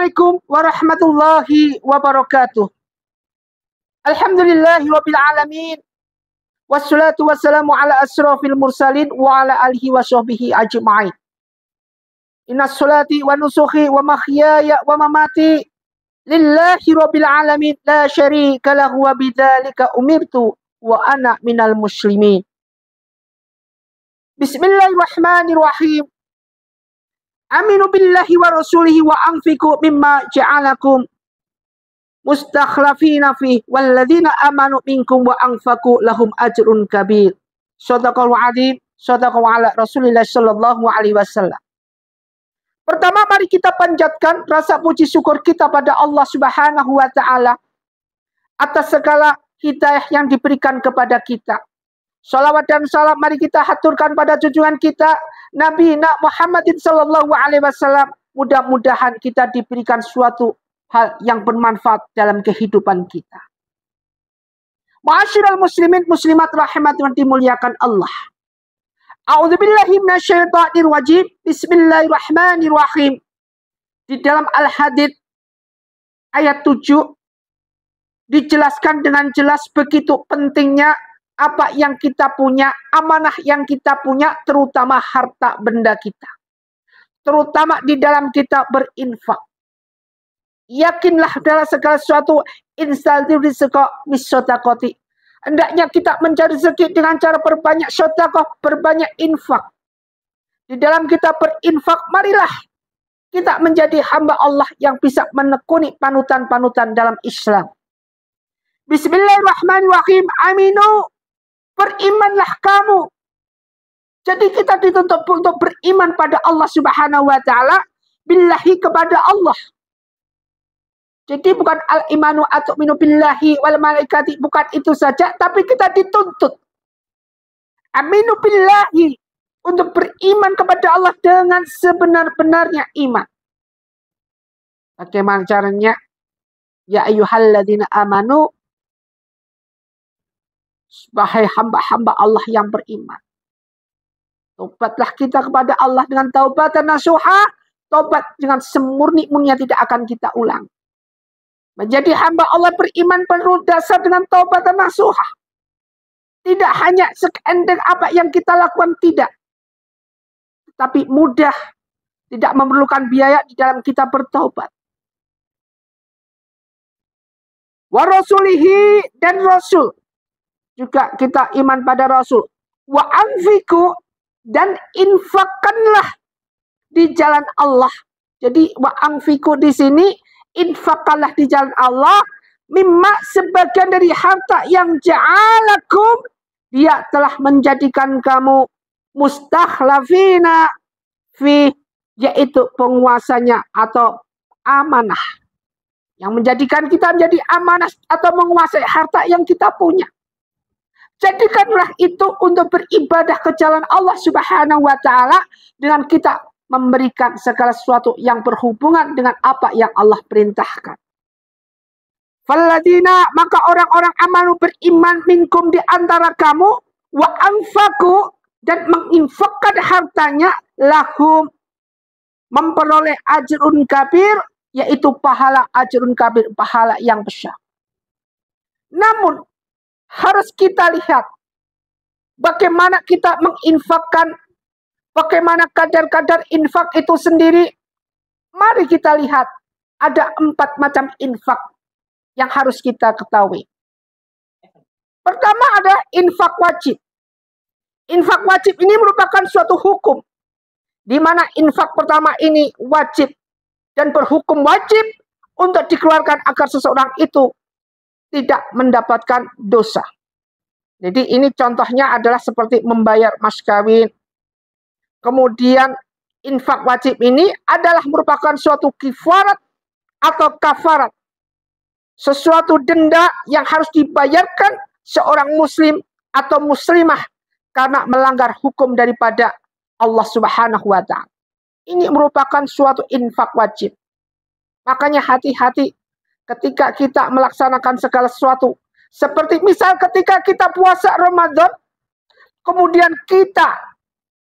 Assalamualaikum warahmatullahi wabarakatuh. Alhamdulillahi rabbil alamin. Wassalatu wassalamu ala asrafil mursalin wa ala alihi wa sahbihi ajma'in. Inna salati wa nusuhi wa mahyaya wa mamati lillahi rabbil alamin la syarika lahu wa bidzalika umirtu wa ana minal muslimin. Bismillahirrahmanirrahim. Aminu billahi wa rasulihi wa anfiqu mimma ja'alakum mustakhlafina fi walladzina amanu minkum wa anfaqu lahum ajrun kabir. Shadaqallahu adzim, shadaqallahu ala Rasulillah sallallahu alaihi wasallam. Pertama, mari kita panjatkan rasa puji syukur kita pada Allah Subhanahu wa taala atas segala hidayah yang diberikan kepada kita. Salawat dan salam mari kita haturkan pada junjungan kita Nabi Muhammadin sallallahu alaihi wasallam. Mudah-mudahan kita diberikan suatu hal yang bermanfaat dalam kehidupan kita. Ma'asyiral muslimin muslimat rahimatun dimuliakan Allah. A'udzubillahi minasyaitonir rajim. Bismillahirrahmanirrahim. Di dalam Al-Hadid ayat 7 dijelaskan dengan jelas begitu pentingnya apa yang kita punya, amanah yang kita punya, terutama harta benda kita. Terutama di dalam kita berinfak. Yakinlah dalam segala sesuatu instaltir rizqa misodakoti. Hendaknya kita mencari rezeki dengan cara berbanyak sedekah, berbanyak infak. Di dalam kita berinfak, marilah kita menjadi hamba Allah yang bisa menekuni panutan-panutan dalam Islam. Bismillahirrahmanirrahim. Aminu. Berimanlah kamu. Jadi kita dituntut untuk beriman pada Allah Subhanahu wa taala, billahi kepada Allah. Jadi bukan al-imanu atau minu billahi wal malaikati, bukan itu saja, tapi kita dituntut aminu billahi, untuk beriman kepada Allah dengan sebenar-benarnya iman. Bagaimana caranya? Ya ayyuhalladzina amanu, wahai hamba-hamba Allah yang beriman. Taubatlah kita kepada Allah dengan taubatan nasuha. Taubat dengan semurni-murninya tidak akan kita ulang. Menjadi hamba Allah beriman perlu dasar dengan taubatan nasuha. Tidak hanya seendek apa yang kita lakukan, tidak. Tapi mudah, tidak memerlukan biaya di dalam kita bertaubat. Wa rasulihi, dan Rasul. Juga kita iman pada Rasul. Wa anfiku, dan infakkanlah di jalan Allah. Jadi wa anfiku di sini, infakkanlah di jalan Allah. Mimma, sebagian dari harta yang ja'alakum, dia telah menjadikan kamu mustakhlafina fi, yaitu penguasanya atau amanah. Yang menjadikan kita menjadi amanah atau menguasai harta yang kita punya. Jadikanlah itu untuk beribadah ke jalan Allah Subhanahu wa taala dengan kita memberikan segala sesuatu yang berhubungan dengan apa yang Allah perintahkan. Falladina, maka orang-orang amanu beriman minkum di antara kamu, wa anfaku, dan menginfakkan hartanya, lahum, memperoleh ajrun kabir, yaitu pahala ajrun kabir, pahala yang besar. Namun harus kita lihat bagaimana kita menginfakkan, bagaimana kadar-kadar infak itu sendiri. Mari kita lihat, ada 4 macam infak yang harus kita ketahui. Pertama ada infak wajib. Infak wajib ini merupakan suatu hukum, di mana infak pertama ini wajib dan berhukum wajib untuk dikeluarkan agar seseorang itu tidak mendapatkan dosa. Jadi ini contohnya adalah seperti membayar mas kawin. Kemudian infak wajib ini adalah merupakan suatu kifarat atau kafarat. Sesuatu denda yang harus dibayarkan seorang muslim atau muslimah karena melanggar hukum daripada Allah Subhanahu wa taala. Ini merupakan suatu infak wajib. Makanya hati-hati ketika kita melaksanakan segala sesuatu. Seperti misal ketika kita puasa Ramadan, kemudian kita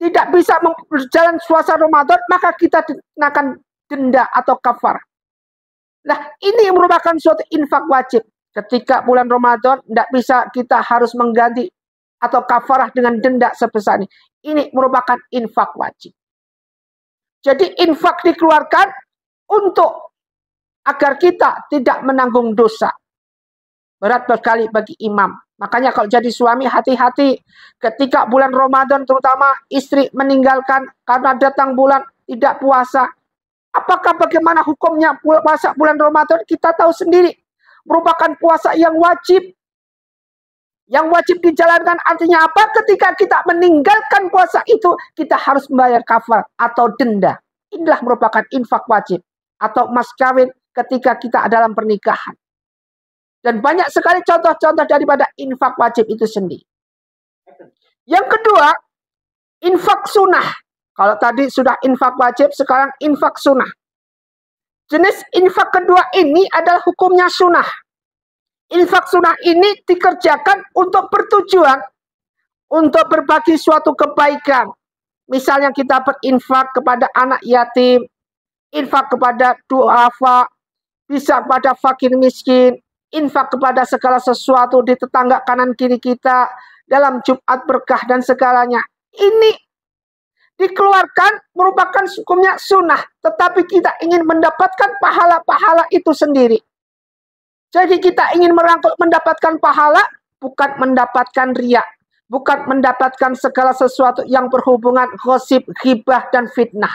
tidak bisa berjalan puasa Ramadan, maka kita dikenakan denda atau kafar. Nah, ini merupakan suatu infak wajib. Ketika bulan Ramadan, tidak bisa kita harus mengganti atau kafarah dengan denda sebesar ini. Ini merupakan infak wajib. Jadi infak dikeluarkan untuk agar kita tidak menanggung dosa. Berat sekali bagi imam. Makanya kalau jadi suami hati-hati ketika bulan Ramadan, terutama istri meninggalkan karena datang bulan tidak puasa. Apakah bagaimana hukumnya puasa bulan Ramadan? Kita tahu sendiri. Merupakan puasa yang wajib. Yang wajib dijalankan artinya apa? Ketika kita meninggalkan puasa itu, kita harus membayar kafar atau denda. Inilah merupakan infak wajib. Atau mas kawin ketika kita dalam pernikahan. Dan banyak sekali contoh-contoh daripada infak wajib itu sendiri. Yang kedua, infak sunnah. Kalau tadi sudah infak wajib, sekarang infak sunnah. Jenis infak kedua ini adalah hukumnya sunnah. Infak sunnah ini dikerjakan untuk bertujuan untuk berbagi suatu kebaikan. Misalnya kita berinfak kepada anak yatim, infak kepada duafa, bisa kepada fakir miskin, infak kepada segala sesuatu di tetangga kanan kiri kita dalam Jumat berkah dan segalanya. Ini dikeluarkan merupakan hukumnya sunnah, tetapi kita ingin mendapatkan pahala-pahala itu sendiri. Jadi kita ingin merangkul mendapatkan pahala, bukan mendapatkan riya, bukan mendapatkan segala sesuatu yang berhubungan gosip, ghibah, dan fitnah.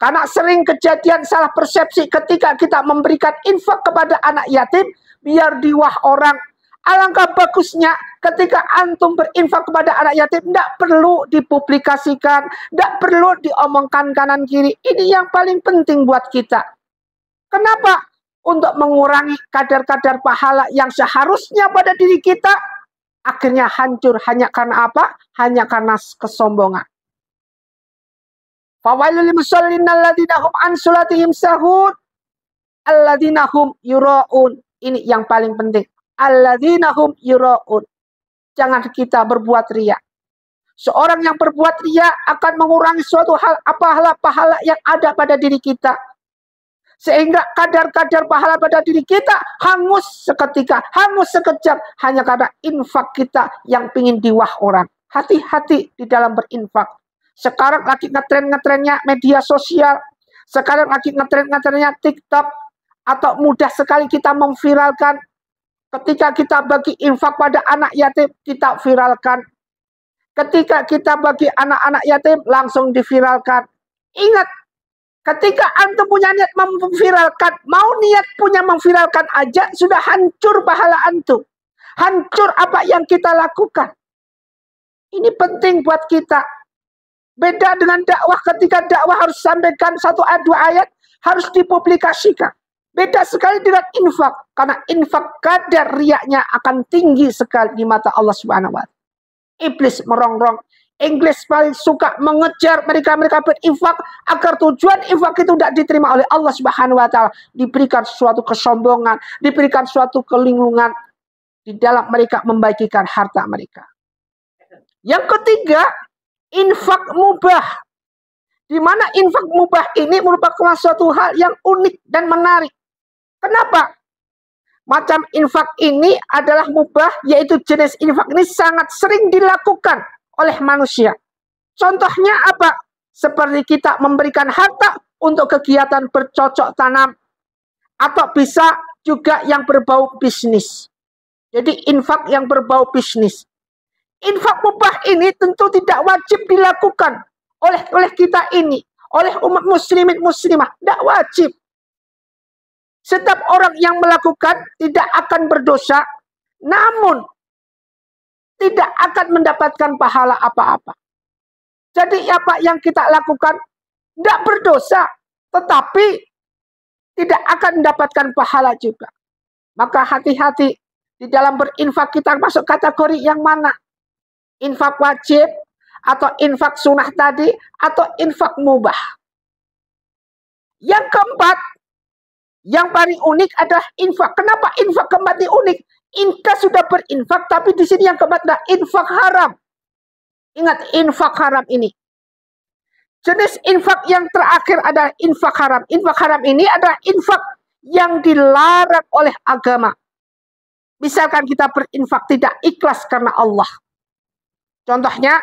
Karena sering kejadian salah persepsi ketika kita memberikan infak kepada anak yatim, biar diwah orang. Alangkah bagusnya ketika antum berinfak kepada anak yatim, tidak perlu dipublikasikan, tidak perlu diomongkan kanan kiri. Ini yang paling penting buat kita. Kenapa? Untuk mengurangi kadar-kadar pahala yang seharusnya pada diri kita, akhirnya hancur hanya karena apa? Hanya karena kesombongan. Fawailul lil musallin alladzina hum an salatihim sahun alladzina hum yuraun. Ini yang paling penting. Alladzina hum yuraun. Jangan kita berbuat riya. Seorang yang berbuat riya akan mengurangi suatu hal pahala yang ada pada diri kita. Sehingga kadar-kadar pahala pada diri kita hangus seketika, hangus sekejap hanya karena infak kita yang ingin diwah orang. Hati-hati di dalam berinfak. Sekarang lagi ngetren-ngetrennya media sosial. Sekarang lagi ngetren-ngetrennya TikTok. Atau mudah sekali kita memviralkan. Ketika kita bagi infak pada anak yatim, kita viralkan. Ketika kita bagi anak-anak yatim, langsung diviralkan. Ingat, ketika antum punya niat memviralkan, mau niat punya memviralkan aja, sudah hancur pahala antum. Hancur apa yang kita lakukan. Ini penting buat kita. Beda dengan dakwah, ketika dakwah harus sampaikan 1 ayat 2 ayat, harus dipublikasikan. Beda sekali dengan infak. Karena infak kadar riyaknya akan tinggi sekali di mata Allah Subhanahu wa Ta'ala. Iblis merongrong. Iblis paling suka mengejar mereka-mereka berinfak agar tujuan infak itu tidak diterima oleh Allah Subhanahu wa Ta'ala. Diberikan suatu kesombongan, diberikan suatu kelinglungan di dalam mereka membagikan harta mereka. Yang ketiga, infak mubah. Di mana infak mubah ini merupakan suatu hal yang unik dan menarik. Kenapa? Macam infak ini adalah mubah, yaitu jenis infak ini sangat sering dilakukan oleh manusia. Contohnya apa? Seperti kita memberikan harta untuk kegiatan bercocok tanam. Atau bisa juga yang berbau bisnis. Jadi infak yang berbau bisnis. Infak mubah ini tentu tidak wajib dilakukan oleh kita ini. Oleh umat muslimin muslimah. Tidak wajib. Setiap orang yang melakukan tidak akan berdosa, namun tidak akan mendapatkan pahala apa-apa. Jadi apa yang kita lakukan tidak berdosa, tetapi tidak akan mendapatkan pahala juga. Maka hati-hati di dalam berinfak, kita masuk kategori yang mana? Infak wajib, atau infak sunnah tadi, atau infak mubah. Yang keempat, yang paling unik adalah infak. Kenapa infak keempat ini unik? Kita sudah berinfak, tapi di sini yang keempat adalah infak haram. Ingat, infak haram ini. Jenis infak yang terakhir adalah infak haram. Infak haram ini adalah infak yang dilarang oleh agama. Misalkan kita berinfak tidak ikhlas karena Allah. Contohnya,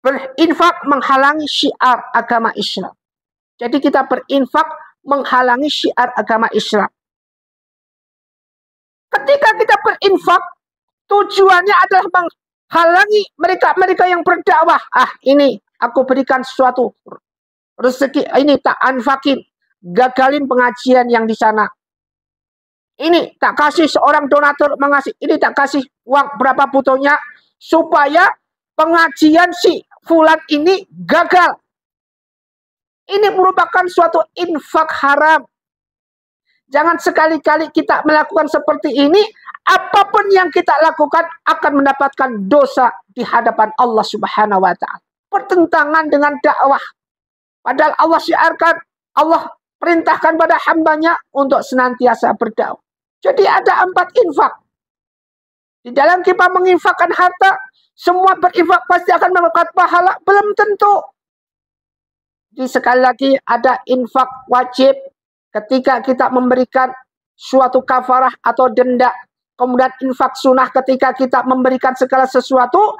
berinfak menghalangi syiar agama Islam. Jadi kita berinfak menghalangi syiar agama Islam. Ketika kita berinfak, tujuannya adalah menghalangi mereka-mereka yang berdakwah. Ini aku berikan sesuatu rezeki, ini tak anfakin, gagalin pengajian yang di sana. Ini tak kasih seorang donatur mengasih, ini tak kasih uang berapa butuhnya supaya pengajian si fulan ini gagal. Ini merupakan suatu infak haram. Jangan sekali-kali kita melakukan seperti ini, apapun yang kita lakukan akan mendapatkan dosa di hadapan Allah Subhanahu wa taala. Pertentangan dengan dakwah. Padahal Allah syiarkan, Allah perintahkan pada hambanya untuk senantiasa berdakwah. Jadi ada 4 infak. Di dalam kita menginfakkan harta, semua berinfak pasti akan mendapatkan pahala. Belum tentu. Jadi sekali lagi ada infak wajib ketika kita memberikan suatu kafarah atau denda. Kemudian infak sunnah ketika kita memberikan segala sesuatu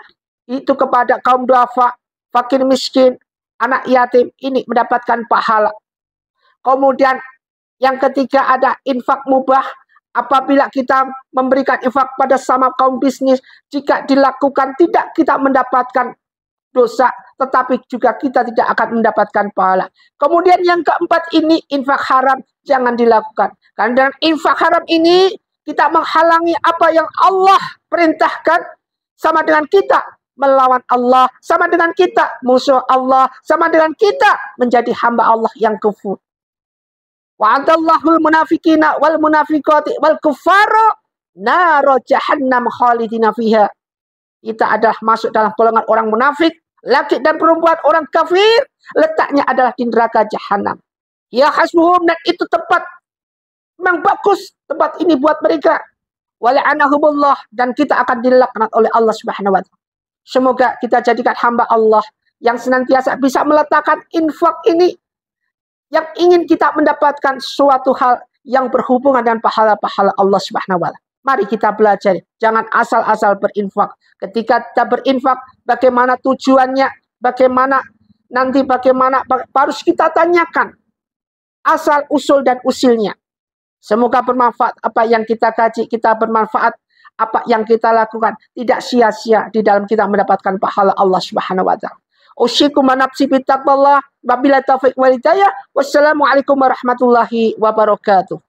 itu kepada kaum duafa, fakir miskin, anak yatim, ini mendapatkan pahala. Kemudian yang ketiga ada infak mubah. Apabila kita memberikan infak pada sama kaum bisnis, jika dilakukan tidak kita mendapatkan dosa, tetapi juga kita tidak akan mendapatkan pahala. Kemudian yang keempat ini infak haram, jangan dilakukan. Karena dengan infak haram ini kita menghalangi apa yang Allah perintahkan, sama dengan kita melawan Allah, sama dengan kita musuh Allah, sama dengan kita menjadi hamba Allah yang kufur. Wa'adallahul munafiqina wal munafiqati wal kuffara naro jahannam khalidina fiha. Kita adalah masuk dalam golongan orang munafik, laki dan perempuan orang kafir, letaknya adalah di neraka jahanam. Ya hasbuhum, dan itu tempat memang bagus tempat ini buat mereka. Wala'anahumullah, dan kita akan dilaknat oleh Allah Subhanahu wa taala. Semoga kita jadikan hamba Allah yang senantiasa bisa meletakkan infak ini yang ingin kita mendapatkan suatu hal yang berhubungan dengan pahala-pahala Allah Subhanahu wa taala. Mari kita belajar, jangan asal-asal berinfak. Ketika kita berinfak, bagaimana tujuannya, bagaimana harus kita tanyakan asal usul dan usilnya. Semoga bermanfaat apa yang kita kaji, kita bermanfaat apa yang kita lakukan, tidak sia-sia di dalam kita mendapatkan pahala Allah Subhanahu wa taala. Usyikum wa nafsi bittaqwallah, wabillahi taufiq wal hidayah. Wassalamualaikum warahmatullahi wabarakatuh.